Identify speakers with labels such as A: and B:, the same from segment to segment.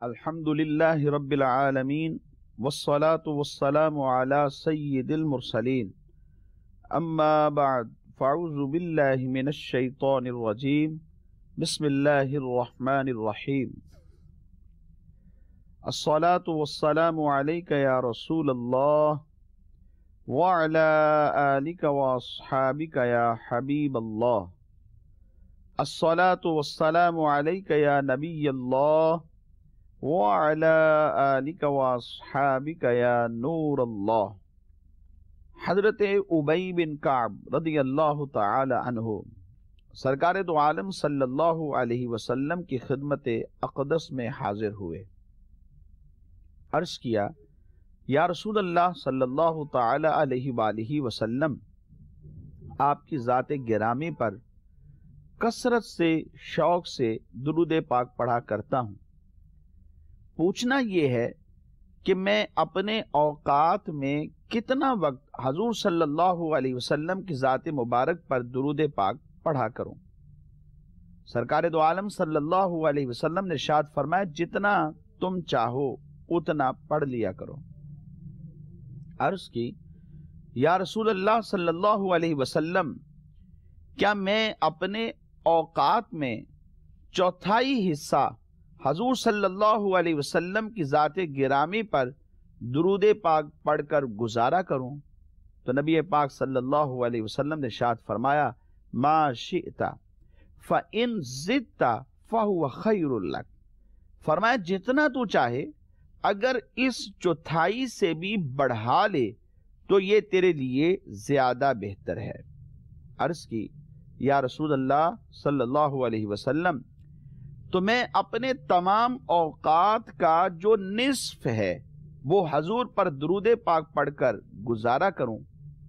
A: الحمدللہ رب العالمین والصلاة والسلام علی سید المرسلین اما بعد فاعوذ باللہ من الشیطان الرجیم بسم اللہ الرحمن الرحیم الصلاة والسلام علیک یا رسول اللہ وعلی آلک واصحابک یا حبیب اللہ الصلاة والسلام علیک یا نبی اللہ وعلی آلک واصحابک یا نور اللہ۔ حضرت ابی بن کعب رضی اللہ تعالی عنہ سرکار دو عالم صلی اللہ علیہ وسلم کی خدمت اقدس میں حاضر ہوئے۔ عرض کیا، یا رسول اللہ صلی اللہ تعالی علیہ وآلہ وسلم، آپ کی ذات گرامی پر کثرت سے شوق سے درود پاک پڑھا کرتا ہوں۔ پوچھنا یہ ہے کہ میں اپنے اوقات میں کتنا وقت حضور صلی اللہ علیہ وسلم کی ذات مبارک پر درود پاک پڑھا کروں؟ سرکار دو عالم صلی اللہ علیہ وسلم نے ارشاد فرمایا، جتنا تم چاہو اتنا پڑھ لیا کرو۔ عرض کی، یا رسول اللہ صلی اللہ علیہ وسلم، کیا میں اپنے اوقات میں چوتھائی حصہ حضور صلی اللہ علیہ وسلم کی ذات گرامی پر درود پاک پڑھ کر گزارا کروں؟ تو نبی پاک صلی اللہ علیہ وسلم نے ارشاد فرمایا، ما شئت فإن زدت فهو خیر لک۔ فرمایا، جتنا تو چاہے اگر اس چوتھائی سے بھی بڑھا لے تو یہ تیرے لیے زیادہ بہتر ہے۔ عرض کی، یا رسول اللہ صلی اللہ علیہ وسلم، تو میں اپنے تمام اوقات کا جو نصف ہے وہ حضور پر درود پاک پڑھ کر گزارا کروں؟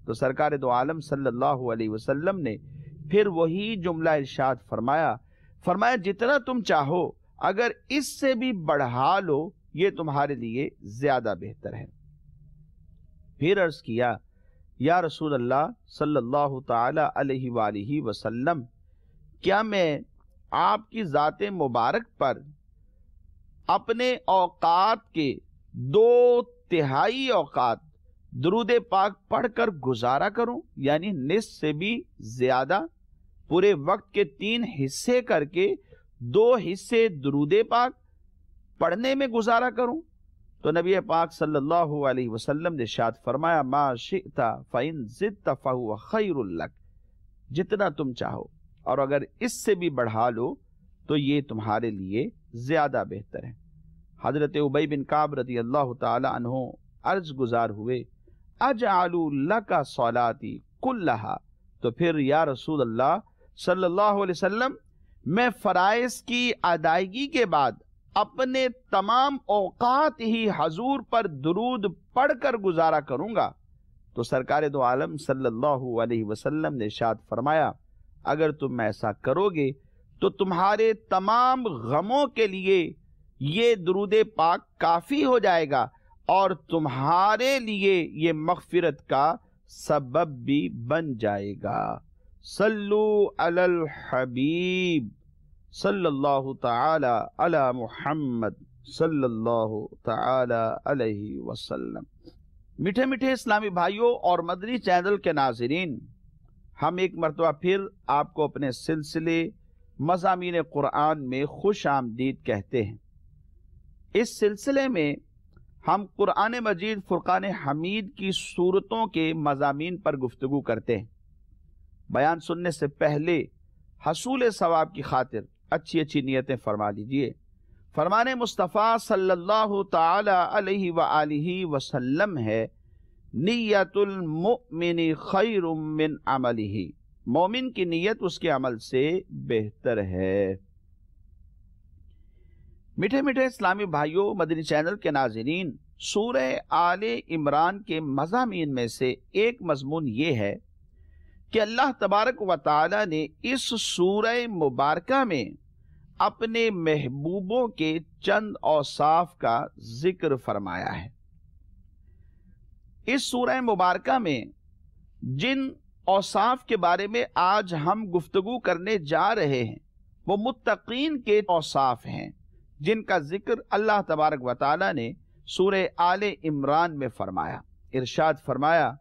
A: تو سرکار دو عالم صلی اللہ علیہ وسلم نے پھر وہی جملہ ارشاد فرمایا جتنا تم چاہو اگر اس سے بھی بڑھا لو یہ تمہارے لیے زیادہ بہتر ہے۔ پھر عرض کیا، یا رسول اللہ صلی اللہ تعالی علیہ وآلہ وسلم، کیا میں آپ کی ذات مبارک پر اپنے اوقات کے 2/3 اوقات درود پاک پڑھ کر گزارا کروں؟ یعنی نصف سے بھی زیادہ، پورے وقت کے 3 حصے کر کے 2 حصے درود پاک پڑھنے میں گزارا کروں؟ تو نبی پاک صلی اللہ علیہ وسلم نے ارشاد فرمایا، ما شئت فإن زدت فهو خیر لک۔ جتنا تم چاہو اور اگر اس سے بھی بڑھا لو تو یہ تمہارے لیے زیادہ بہتر ہے۔ حضرت ابی بن کعب رضی اللہ تعالی عنہ عرض گزار ہوئے، اجعل لک صلاتی کلہا۔ تو پھر یا رسول اللہ صلی اللہ علیہ وسلم، میں فرائض کی ادائیگی کے بعد اپنے تمام اوقات ہی حضور پر درود پڑھ کر گزارا کروں گا؟ تو سرکار دو عالم صلی اللہ علیہ وسلم نے ارشاد فرمایا، اگر تم ایسا کرو گے تو تمہارے تمام غموں کے لیے یہ درود پاک کافی ہو جائے گا اور تمہارے لیے یہ مغفرت کا سبب بھی بن جائے گا۔ صلو علی الحبیب صلی اللہ تعالی علی محمد صلی اللہ تعالی علیہ وسلم۔ میٹھے میٹھے اسلامی بھائیوں اور مدنی چینل کے ناظرین، ہم ایک مرتبہ پھر آپ کو اپنے سلسلے مضامین قرآن میں خوش آمدید کہتے ہیں۔ اس سلسلے میں ہم قرآن مجید فرقان حمید کی سورتوں کے مضامین پر گفتگو کرتے ہیں۔ بیان سننے سے پہلے حصول ثواب کی خاطر اچھی اچھی نیتیں فرما لیجئے۔ فرمان مصطفیٰ صلی اللہ تعالی علیہ وآلہ وسلم ہے، نیت المؤمن خیر من عملہ۔ مومن کی نیت اس کے عمل سے بہتر ہے۔ میٹھے میٹھے اسلامی بھائیوں، مدنی چینل کے ناظرین، سورہ آل عمران کے مضامین میں سے ایک مضمون یہ ہے کہ اللہ تبارک و تعالی نے اس سورہ مبارکہ میں اپنے محبوبوں کے چند اوصاف کا ذکر فرمایا ہے۔ اس سورہ مبارکہ میں جن اوصاف کے بارے میں آج ہم گفتگو کرنے جا رہے ہیں وہ متقین کے اوصاف ہیں، جن کا ذکر اللہ تبارک و تعالی نے سورہ آل عمران میں فرمایا. ارشاد فرمایا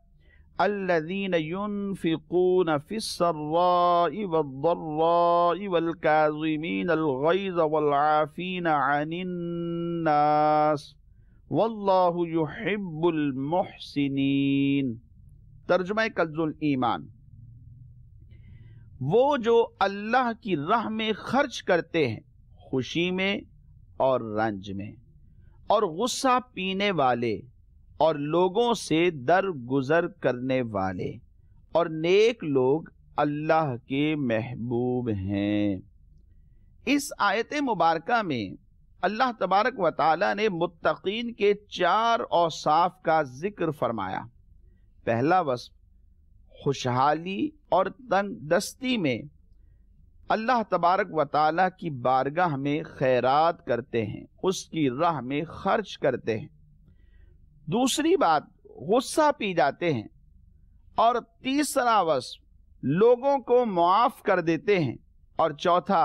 A: الذین ينفقون فی السراء والضراء والکاظمین الغیظ والعافین عن الناس واللہ یحب المحسنین. ترجمہ کنز الایمان: وہ جو اللہ کی راہ میں خرچ کرتے ہیں خوشی میں اور رنج میں، اور غصہ پینے والے اور لوگوں سے درگزر کرنے والے، اور نیک لوگ اللہ کے محبوب ہیں. اس آیت مبارکہ میں اللہ تبارک و تعالی نے متقین کے 4 اوصاف کا ذکر فرمایا. پہلا وصف خوشحالی اور تنگ دستی میں اللہ تبارک و تعالی کی بارگاہ میں خیرات کرتے ہیں، اس کی راہ میں خرچ کرتے ہیں. دوسری بات غصہ پی جاتے ہیں. اور تیسرا وصف لوگوں کو معاف کر دیتے ہیں. اور چوتھا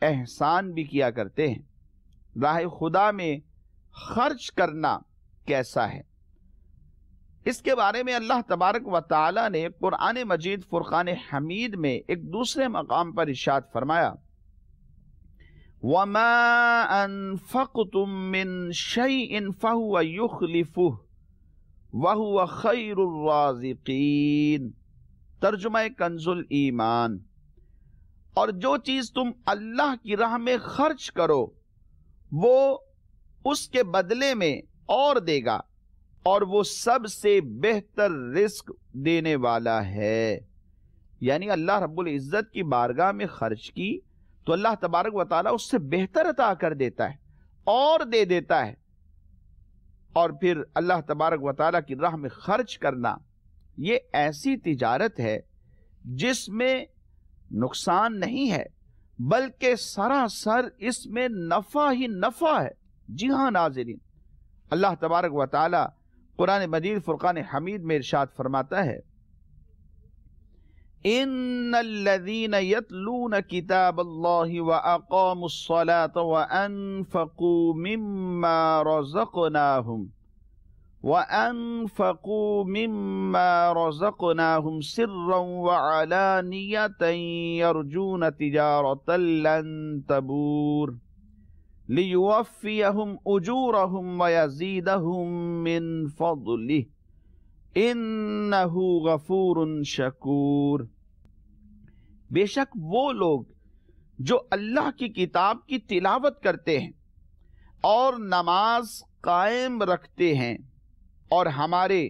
A: احسان بھی کیا کرتے ہیں. راہ خدا میں خرچ کرنا کیسا ہے، اس کے بارے میں اللہ تبارک و تعالی نے قرآن مجید فرقان حمید میں ایک دوسرے مقام پر ارشاد فرمایا وَمَا أَنفَقْتُم مِّن شَيْءٍ فَهُوَ يُخْلِفُهُ وَهُوَ خَيْرُ الرَّازِقِينَ. ترجمہ کنز الایمان: اور جو چیز تم اللہ کی راہ میں خرچ کرو وہ اس کے بدلے میں اور دے گا، اور وہ سب سے بہتر رزق دینے والا ہے. یعنی اللہ رب العزت کی بارگاہ میں خرچ کی تو اللہ تبارک و تعالیٰ اس سے بہتر عطا کر دیتا ہے اور دے دیتا ہے. اور پھر اللہ تبارک و تعالیٰ کی راہ میں خرچ کرنا یہ ایسی تجارت ہے جس میں نقصان نہیں ہے بلکہ سراسر اس میں نفع ہی نفع ہے. جی ہاں ناظرین، اللہ تبارک و تعالی قرآن مجید فرقان حمید میں ارشاد فرماتا ہے ان الذین یتلون کتاب اللہ واقاموا الصلاة وانفقوا مما رزقناهم سرا وعلانیة یرجون تجارة لن تبور لِيُوَفِّيَهُمْ أُجُورَهُمْ وَيَزِيدَهُمْ مِنْ فَضْلِهِ إِنَّهُ غَفُورٌ شَكُورٌ. بے شک وہ لوگ جو اللہ کی کتاب کی تلاوت کرتے ہیں اور نماز قائم رکھتے ہیں اور ہمارے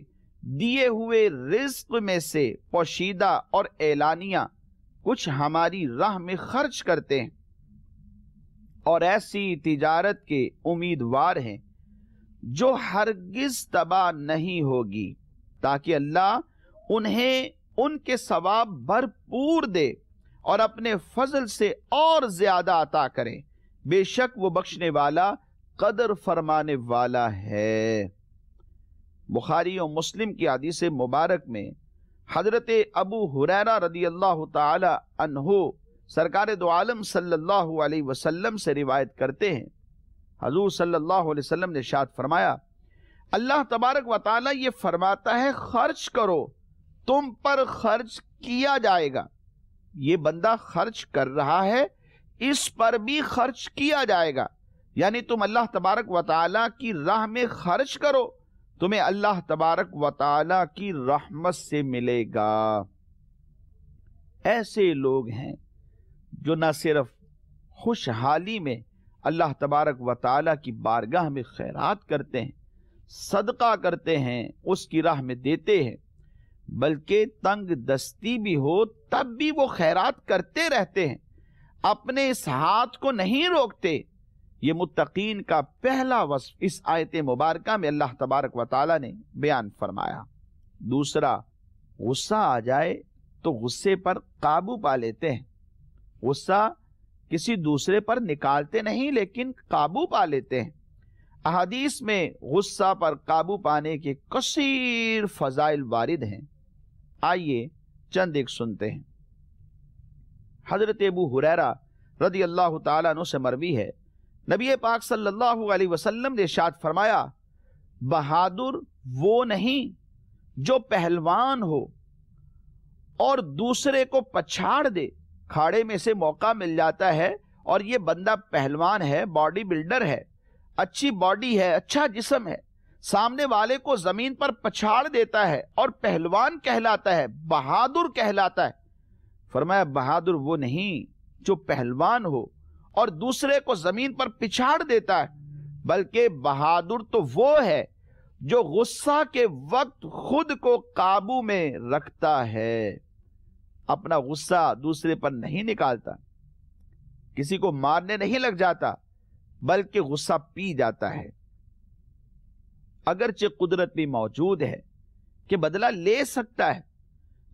A: دیے ہوئے رزق میں سے پوشیدہ اور اعلانیہ کچھ ہماری راہ میں خرچ کرتے ہیں اور ایسی تجارت کے امیدوار ہیں جو ہرگز تباہ نہیں ہوگی، تاکہ اللہ انہیں ان کے ثواب بھرپور دے اور اپنے فضل سے اور زیادہ عطا کرے. بے شک وہ بخشنے والا قدر فرمانے والا ہے. بخاری و مسلم کی حدیث مبارک میں حضرت ابو ہریرہ رضی اللہ تعالی عنہ سرکار دو عالم صلی اللہ علیہ وسلم سے روایت کرتے ہیں، حضور صلی اللہ علیہ وسلم نے ارشاد فرمایا اللہ تبارک و تعالی یہ فرماتا ہے خرچ کرو تم پر خرچ کیا جائے گا. یہ بندہ خرچ کر رہا ہے اس پر بھی خرچ کیا جائے گا. یعنی تم اللہ تبارک و تعالی کی راہ میں خرچ کرو تمہیں اللہ تبارک و تعالی کی رحمت سے ملے گا. ایسے لوگ ہیں جو نہ صرف خوشحالی میں اللہ تبارک و تعالی کی بارگاہ میں خیرات کرتے ہیں، صدقہ کرتے ہیں، اس کی راہ میں دیتے ہیں، بلکہ تنگ دستی بھی ہو تب بھی وہ خیرات کرتے رہتے ہیں، اپنے اس ہاتھ کو نہیں روکتے. یہ متقین کا پہلا وصف اس آیت مبارکہ میں اللہ تبارک و تعالی نے بیان فرمایا. دوسرا، غصہ آ جائے تو غصے پر قابو پا لیتے ہیں. غصہ کسی دوسرے پر نکالتے نہیں لیکن قابو پا لیتے ہیں. احادیث میں غصہ پر قابو پانے کے کثیر فضائل وارد ہیں. آئیے چند ایک سنتے ہیں. حضرت ابو ہریرہ رضی اللہ تعالیٰ عنہ سے مروی ہے نبی پاک صلی اللہ علیہ وسلم نے ارشاد فرمایا بہادر وہ نہیں جو پہلوان ہو اور دوسرے کو پچھاڑ دے. کھاڑے میں سے موقع مل جاتا ہے اور یہ بندہ پہلوان ہے, باڈی بلڈر ہے, اچھی باڈی ہے, اچھا جسم ہے, سامنے والے کو زمین پر پچھاڑ دیتا ہے اور پہلوان کہلاتا ہے, بہادر کہلاتا ہے. فرمایا بہادر وہ نہیں جو پہلوان ہو اور دوسرے کو زمین پر پچھاڑ دیتا ہے, بلکہ بہادر تو وہ ہے جو غصہ کے وقت خود کو قابو میں رکھتا ہے. اپنا غصہ دوسرے پر نہیں نکالتا, کسی کو مارنے نہیں لگ جاتا, بلکہ غصہ پی جاتا ہے. اگرچہ قدرت بھی موجود ہے کہ بدلہ لے سکتا ہے,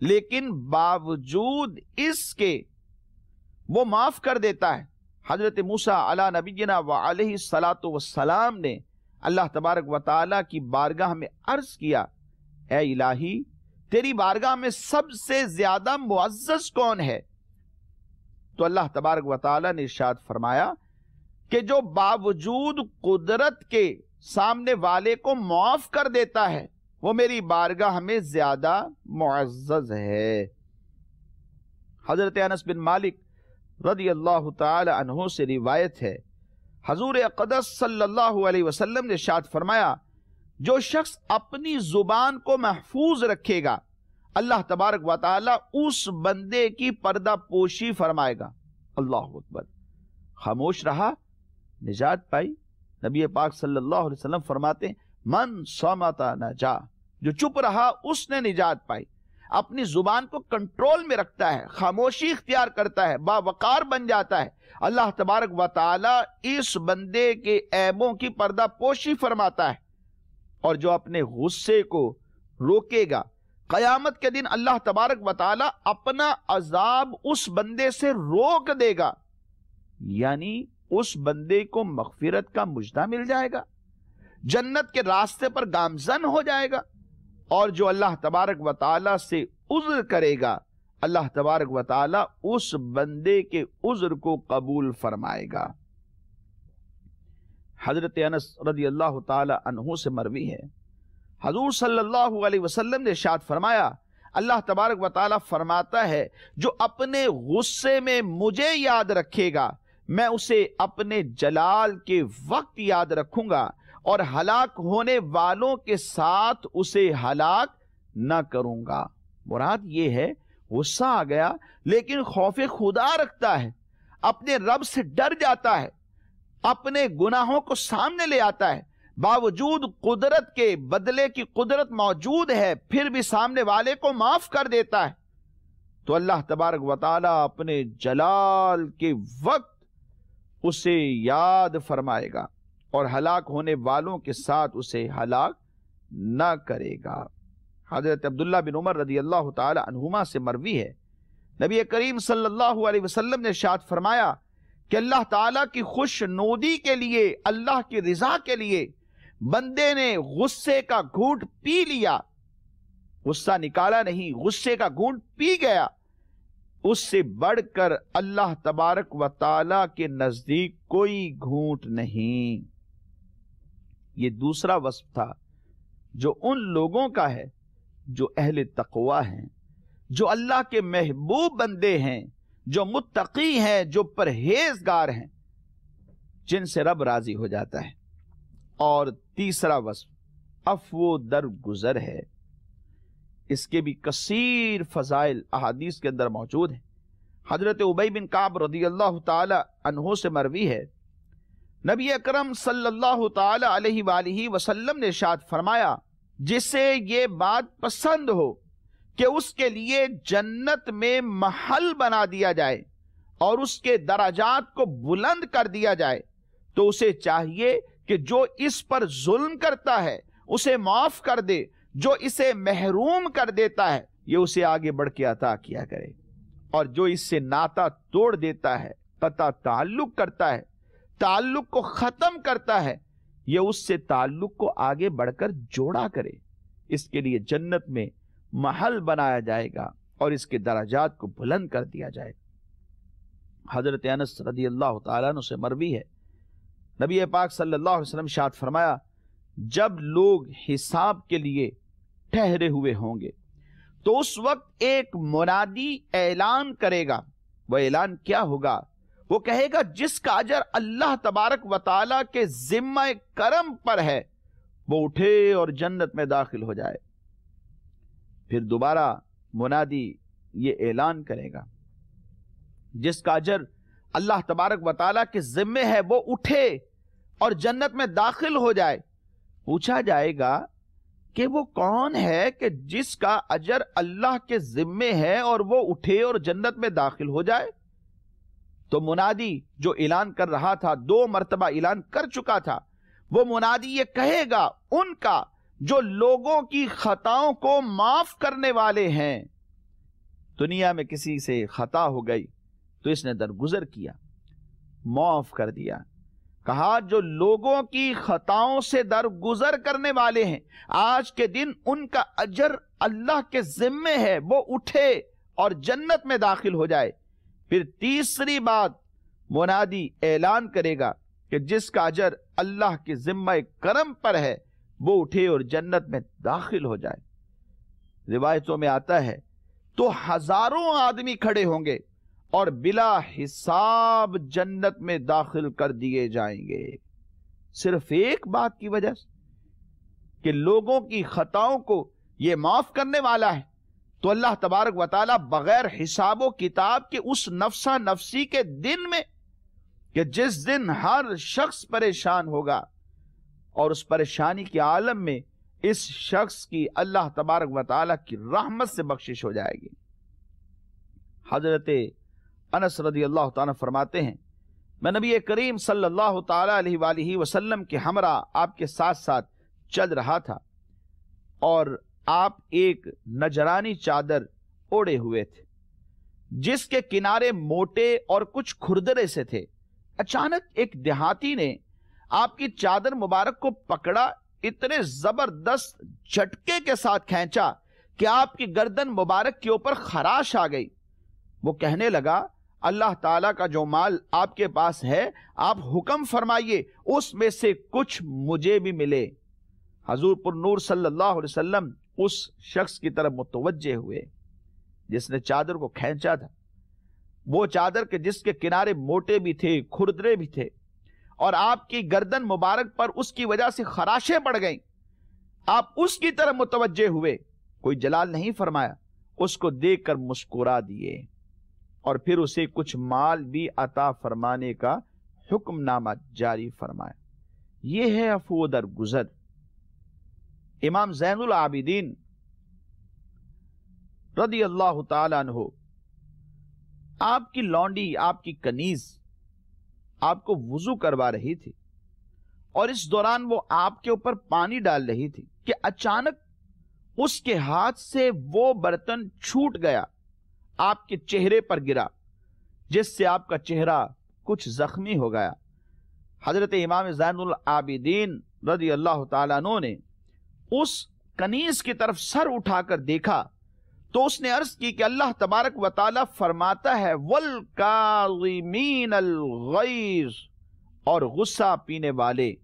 A: لیکن باوجود اس کے وہ معاف کر دیتا ہے. حضرت موسیٰ علی نبینا وعلیہ الصلاۃ والسلام نے اللہ تبارک و تعالیٰ کی بارگاہ میں عرض کیا اے الہی تیری بارگاہ میں سب سے زیادہ معزز کون ہے؟ تو اللہ تبارک و تعالیٰ نے ارشاد فرمایا کہ جو باوجود قدرت کے سامنے والے کو معاف کر دیتا ہے وہ میری بارگاہ میں زیادہ معزز ہے. حضرت انس بن مالک رضی اللہ تعالی عنہ سے روایت ہے, حضور اقدس صلی اللہ علیہ وسلم نے ارشاد فرمایا جو شخص اپنی زبان کو محفوظ رکھے گا اللہ تبارک و تعالی اس بندے کی پردہ پوشی فرمائے گا. اللہ اکبر. خاموش رہا نجات پائی. نبی پاک صلی اللہ علیہ وسلم فرماتے ہیں من صمت نجا, جو چپ رہا اس نے نجات پائی. اپنی زبان کو کنٹرول میں رکھتا ہے, خاموشی اختیار کرتا ہے, باوقار بن جاتا ہے, اللہ تبارک و تعالی اس بندے کے عیبوں کی پردہ پوشی فرماتا ہے. اور جو اپنے غصے کو روکے گا قیامت کے دن اللہ تبارک و تعالی اپنا عذاب اس بندے سے روک دے گا, یعنی اس بندے کو مغفرت کا مژدہ مل جائے گا, جنت کے راستے پر گامزن ہو جائے گا. اور جو اللہ تبارک و تعالی سے عذر کرے گا اللہ تبارک و تعالی اس بندے کے عذر کو قبول فرمائے گا. حضرت انس رضی اللہ تعالی عنہ سے مروی ہے حضور صلی اللہ علیہ وسلم نے ارشاد فرمایا اللہ تبارک و تعالی فرماتا ہے جو اپنے غصے میں مجھے یاد رکھے گا میں اسے اپنے جلال کے وقت یاد رکھوں گا اور ہلاک ہونے والوں کے ساتھ اسے ہلاک نہ کروں گا. مراد یہ ہے غصہ آ گیا لیکن خوف خدا رکھتا ہے, اپنے رب سے ڈر جاتا ہے, اپنے گناہوں کو سامنے لے آتا ہے, باوجود قدرت کے بدلے کی قدرت موجود ہے پھر بھی سامنے والے کو معاف کر دیتا ہے. تو اللہ تبارک و تعالی اپنے جلال کے وقت اسے یاد فرمائے گا اور ہلاک ہونے والوں کے ساتھ اسے ہلاک نہ کرے گا. حضرت عبداللہ بن عمر رضی اللہ تعالی عنہما سے مروی ہے نبی کریم صلی اللہ علیہ وسلم نے ارشاد فرمایا کہ اللہ تعالیٰ کی خوش نودی کے لیے, اللہ کی رضا کے لیے بندے نے غصے کا گھونٹ پی لیا, غصہ نکالا نہیں, غصے کا گھونٹ پی گیا, اس سے بڑھ کر اللہ تبارک و تعالیٰ کے نزدیک کوئی گھونٹ نہیں. یہ دوسرا وصف تھا جو ان لوگوں کا ہے جو اہل تقوی ہیں, جو اللہ کے محبوب بندے ہیں, جو متقی ہیں, جو پرہیزگار ہیں, جن سے رب راضی ہو جاتا ہے. اور تیسرا وصف عفو درگزر ہے. اس کے بھی کثیر فضائل احادیث کے اندر موجود ہیں. حضرت ابی بن کعب رضی اللہ تعالی عنہ سے مروی ہے نبی اکرم صلی اللہ تعالی علیہ وآلہ وسلم نے ارشاد فرمایا جسے یہ بات پسند ہو کہ اس کے لیے جنت میں محل بنا دیا جائے اور اس کے درجات کو بلند کر دیا جائے تو اسے چاہیے کہ جو اس پر ظلم کرتا ہے اسے معاف کر دے, جو اسے محروم کر دیتا ہے یہ اسے آگے بڑھ کے عطا کیا کرے, اور جو اس سے ناتا توڑ دیتا ہے, قطع تعلق کرتا ہے, تعلق کو ختم کرتا ہے, یہ اس سے تعلق کو آگے بڑھ کر جوڑا کرے. اس کے لیے جنت میں محل بنایا جائے گا اور اس کے درجات کو بلند کر دیا جائے گا. حضرت انس رضی اللہ تعالیٰ عنہ سے مروی ہے نبی پاک صلی اللہ علیہ وسلم ارشاد فرمایا جب لوگ حساب کے لیے ٹھہرے ہوئے ہوں گے تو اس وقت ایک منادی اعلان کرے گا. وہ اعلان کیا ہوگا؟ وہ کہے گا جس کا اجر اللہ تبارک و تعالی کے ذمہ کرم پر ہے وہ اٹھے اور جنت میں داخل ہو جائے. پھر دوبارہ منادی یہ اعلان کرے گا جس کا اجر اللہ تبارک و تعالی کے ذمہ ہے وہ اٹھے اور جنت میں داخل ہو جائے. پوچھا جائے گا کہ وہ کون ہے کہ جس کا اجر اللہ کے ذمہ ہے اور وہ اٹھے اور جنت میں داخل ہو جائے؟ تو منادی جو اعلان کر رہا تھا 2 مرتبہ اعلان کر چکا تھا، وہ منادی یہ کہے گا ان کا جو لوگوں کی خطاؤں کو معاف کرنے والے ہیں. دنیا میں کسی سے خطا ہو گئی تو اس نے درگزر کیا، معاف کر دیا. کہا جو لوگوں کی خطاؤں سے درگزر کرنے والے ہیں آج کے دن ان کا اجر اللہ کے ذمہ ہے وہ اٹھے اور جنت میں داخل ہو جائے. پھر تیسری بات منادی اعلان کرے گا کہ جس کا اجر اللہ کے ذمہ کرم پر ہے وہ اٹھے اور جنت میں داخل ہو جائے. روایتوں میں آتا ہے تو ہزاروں آدمی کھڑے ہوں گے اور بلا حساب جنت میں داخل کر دیے جائیں گے، صرف ایک بات کی وجہ سے کہ لوگوں کی خطاؤں کو یہ معاف کرنے والا ہے. تو اللہ تبارک و تعالی بغیر حساب و کتاب کے اس نفسا نفسی کے دن میں کہ جس دن ہر شخص پریشان ہوگا اور اس پریشانی کے عالم میں اس شخص کی اللہ تبارک و تعالی کی رحمت سے بخشش ہو جائے گی. حضرت انس رضی اللہ تعالیٰ فرماتے ہیں میں نبی کریم صلی اللہ تعالی علیہ وآلہ وسلم کے ہمراہ آپ کے ساتھ ساتھ چل رہا تھا اور آپ ایک نجرانی چادر اوڑے ہوئے تھے جس کے کنارے موٹے اور کچھ کھردرے سے تھے. اچانک ایک دیہاتی نے آپ کی چادر مبارک کو پکڑا، اتنے زبردست جھٹکے کے ساتھ کھینچا کہ آپ کی گردن مبارک کے اوپر خراش آ گئی. وہ کہنے لگا اللہ تعالیٰ کا جو مال آپ کے پاس ہے آپ حکم فرمائیے اس میں سے کچھ مجھے بھی ملے. حضور پر نور صلی اللہ علیہ وسلم اس شخص کی طرف متوجہ ہوئے جس نے چادر کو کھینچا تھا. وہ چادر کے جس کے کنارے موٹے بھی تھے کھردرے بھی تھے اور آپ کی گردن مبارک پر اس کی وجہ سے خراشیں پڑ گئیں. آپ اس کی طرف متوجہ ہوئے، کوئی جلال نہیں فرمایا، اس کو دیکھ کر مسکرا دیے اور پھر اسے کچھ مال بھی عطا فرمانے کا حکم نامہ جاری فرمایا. یہ ہے عفو درگزر. امام زین العابدین رضی اللہ تعالیٰ عنہ آپ کی لونڈی، آپ کی کنیز آپ کو وضو کروا رہی تھی اور اس دوران وہ آپ کے اوپر پانی ڈال رہی تھی کہ اچانک اس کے ہاتھ سے وہ برتن چھوٹ گیا، آپ کے چہرے پر گرا جس سے آپ کا چہرہ کچھ زخمی ہو گیا. حضرت امام زین العابدین رضی اللہ تعالیٰ عنہ نے اس کنیز کی طرف سر اٹھا کر دیکھا تو اس نے عرض کی کہ اللہ تبارک و تعالی فرماتا ہے وَالْكَاظِمِينَ الْغَيْظَ، اور غصہ پینے والے.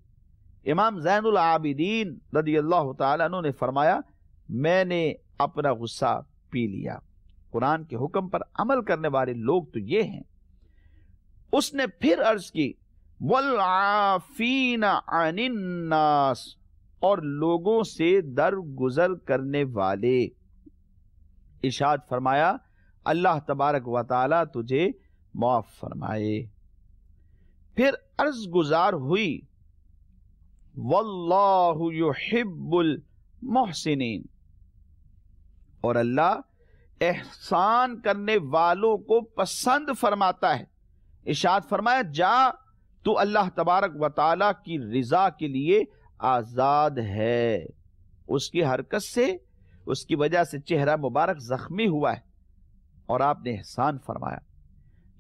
A: امام زین العابدین رضی اللہ تعالیٰ عنہ نے فرمایا میں نے اپنا غصہ پی لیا. قرآن کے حکم پر عمل کرنے والے لوگ تو یہ ہیں. اس نے پھر عرض کی وَالْعَافِينَ عَنِ النَّاسِ، اور لوگوں سے درگزر کرنے والے. ارشاد فرمایا اللہ تبارک و تعالی تجھے معاف فرمائے. پھر عرض گزار ہوئی واللہ یحب المحسنین، اور اللہ احسان کرنے والوں کو پسند فرماتا ہے. ارشاد فرمایا جا تو اللہ تبارک و تعالی کی رضا کے لیے آزاد ہے. اس کی حرکت سے اس کی وجہ سے چہرہ مبارک زخمی ہوا ہے اور آپ نے احسان فرمایا.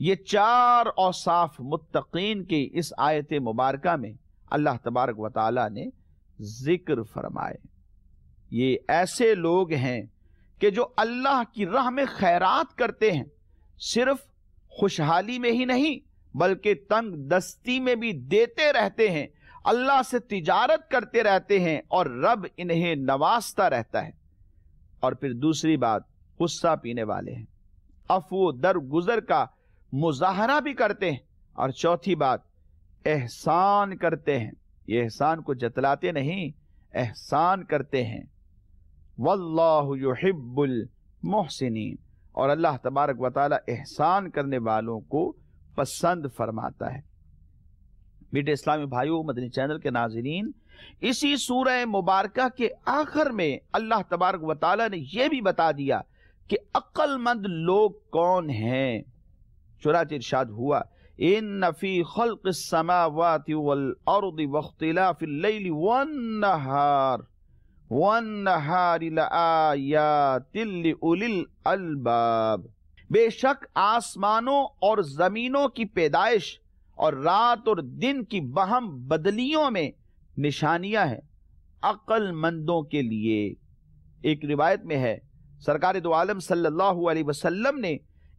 A: یہ 4 اوصاف متقین کی اس آیت مبارکہ میں اللہ تبارک و تعالی نے ذکر فرمائے. یہ ایسے لوگ ہیں کہ جو اللہ کی راہ میں خیرات کرتے ہیں، صرف خوشحالی میں ہی نہیں بلکہ تنگ دستی میں بھی دیتے رہتے ہیں، اللہ سے تجارت کرتے رہتے ہیں اور رب انہیں نوازتا رہتا ہے۔ اور پھر دوسری بات، غصہ پینے والے ہیں، عفو درگزر کا مظاہرہ بھی کرتے ہیں، اور چوتھی بات احسان کرتے ہیں، یہ احسان کو جتلاتے نہیں، احسان کرتے ہیں۔ واللہ یحب المحسنین، اور اللہ تبارک و تعالی احسان کرنے والوں کو پسند فرماتا ہے۔ بیٹے اسلامی بھائیو، مدنی چینل کے ناظرین، اسی سورہ مبارکہ کے آخر میں اللہ تبارک و تعالی نے یہ بھی بتا دیا کہ عقل مند لوگ کون ہیں۔ چنانچہ ارشاد ہوا، ان فی خلق السماوات والارض واختلاف اللیل والنہار لآیات لأولی الالباب، بے شک آسمانوں اور زمینوں کی پیدائش اور رات اور دن کی باہم بدلیوں میں نشانیاں ہیں عقل مندوں کے لیے۔ ایک روایت میں ہے، سرکار دو عالم صلی اللہ علیہ وسلم نے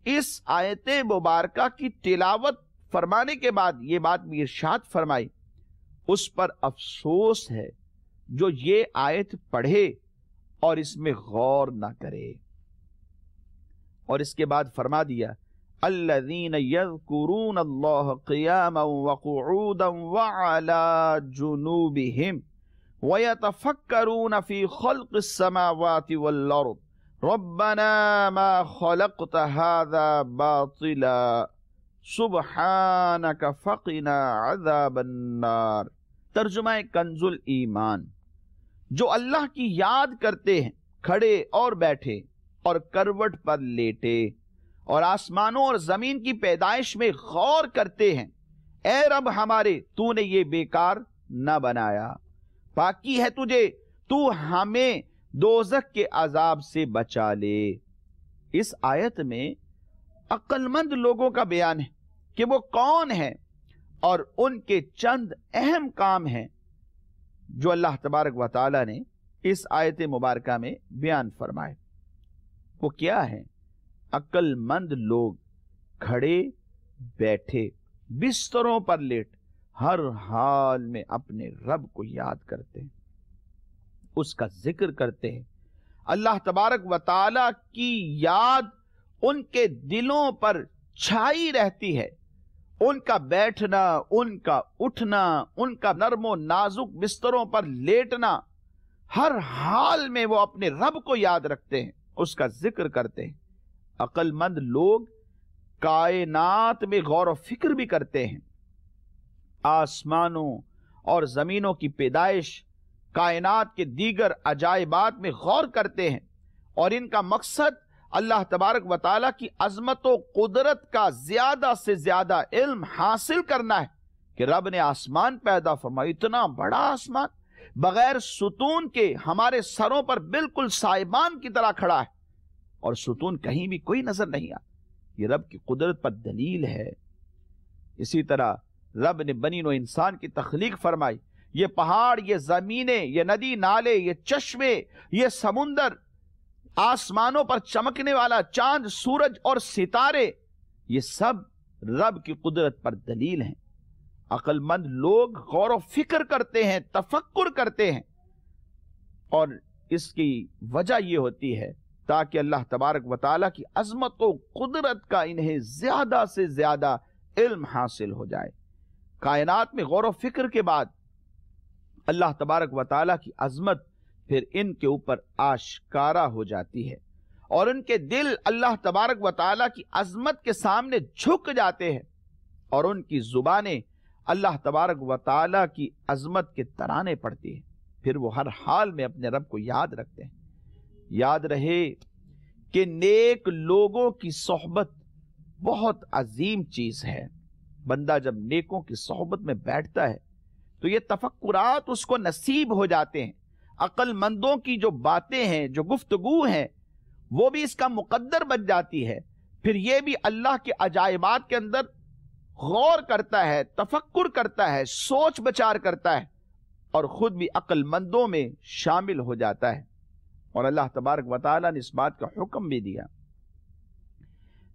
A: اس آیت مبارکہ کی تلاوت فرمانے کے بعد یہ بات بھی ارشاد فرمائی، اس پر افسوس ہے جو یہ آیت پڑھے اور اس میں غور نہ کرے۔ اور اس کے بعد فرما دیا، الذین یذکرون اللہ قیاما وقعودا وعلی جنوبہم ویتفکرون فی خلق السماوات والارض ربنا ما خلقت هذا باطلا سبحانک فقنا عذاب النار۔ ترجمہ کنز الایمان، جو اللہ کی یاد کرتے ہیں کھڑے اور بیٹھے اور کروٹ پر لیٹے، اور آسمانوں اور زمین کی پیدائش میں غور کرتے ہیں، اے رب ہمارے، تو نے یہ بیکار نہ بنایا، پاکی ہے تجھے، تو ہمیں دوزخ کے عذاب سے بچا لے۔ اس آیت میں عقل مند لوگوں کا بیان ہے کہ وہ کون ہیں اور ان کے چند اہم کام ہیں جو اللہ تبارک و تعالی نے اس آیت مبارکہ میں بیان فرمائے۔ وہ کیا ہیں؟ عقل مند لوگ کھڑے بیٹھے بستروں پر لیٹ ہر حال میں اپنے رب کو یاد کرتے ہیں، اس کا ذکر کرتے ہیں۔ اللہ تبارک و تعالی کی یاد ان کے دلوں پر چھائی رہتی ہے۔ ان کا بیٹھنا، ان کا اٹھنا، ان کا نرم و نازک بستروں پر لیٹنا، ہر حال میں وہ اپنے رب کو یاد رکھتے ہیں، اس کا ذکر کرتے ہیں۔ عقل مند لوگ کائنات میں غور و فکر بھی کرتے ہیں، آسمانوں اور زمینوں کی پیدائش، کائنات کے دیگر عجائبات میں غور کرتے ہیں، اور ان کا مقصد اللہ تبارک و تعالیٰ کی عظمت و قدرت کا زیادہ سے زیادہ علم حاصل کرنا ہے کہ رب نے آسمان پیدا فرمایا، اتنا بڑا آسمان بغیر ستون کے ہمارے سروں پر بالکل سائبان کی طرح کھڑا ہے، اور ستون کہیں بھی کوئی نظر نہیں آتا، یہ رب کی قدرت پر دلیل ہے۔ اسی طرح رب نے بنی نوع انسان کی تخلیق فرمائی، یہ پہاڑ، یہ زمینیں، یہ ندی نالے، یہ چشمے، یہ سمندر، آسمانوں پر چمکنے والا چاند، سورج اور ستارے، یہ سب رب کی قدرت پر دلیل ہیں۔ عقل مند لوگ غور و فکر کرتے ہیں، تفکر کرتے ہیں، اور اس کی وجہ یہ ہوتی ہے تاکہ اللہ تبارک و تعالیٰ کی عظمت و قدرت کا انہیں زیادہ سے زیادہ علم حاصل ہو جائے۔ کائنات میں غور و فکر کے بعد اللہ تبارک و تعالیٰ کی عظمت پھر ان کے اوپر آشکارا ہو جاتی ہے، اور ان کے دل اللہ تبارک و تعالیٰ کی عظمت کے سامنے جھک جاتے ہیں، اور ان کی زبانیں اللہ تبارک و تعالیٰ کی عظمت کے ترانے پڑھتی ہیں، پھر وہ ہر حال میں اپنے رب کو یاد رکھتے ہیں۔ یاد رہے کہ نیک لوگوں کی صحبت بہت عظیم چیز ہے۔ بندہ جب نیکوں کی صحبت میں بیٹھتا ہے تو یہ تفکرات اس کو نصیب ہو جاتے ہیں، عقل مندوں کی جو باتیں ہیں، جو گفتگو ہیں، وہ بھی اس کا مقدر بن جاتی ہے۔ پھر یہ بھی اللہ کے عجائبات کے اندر غور کرتا ہے، تفکر کرتا ہے، سوچ بچار کرتا ہے، اور خود بھی عقل مندوں میں شامل ہو جاتا ہے۔ اور اللہ تبارک و تعالیٰ نے اس بات کا حکم بھی دیا،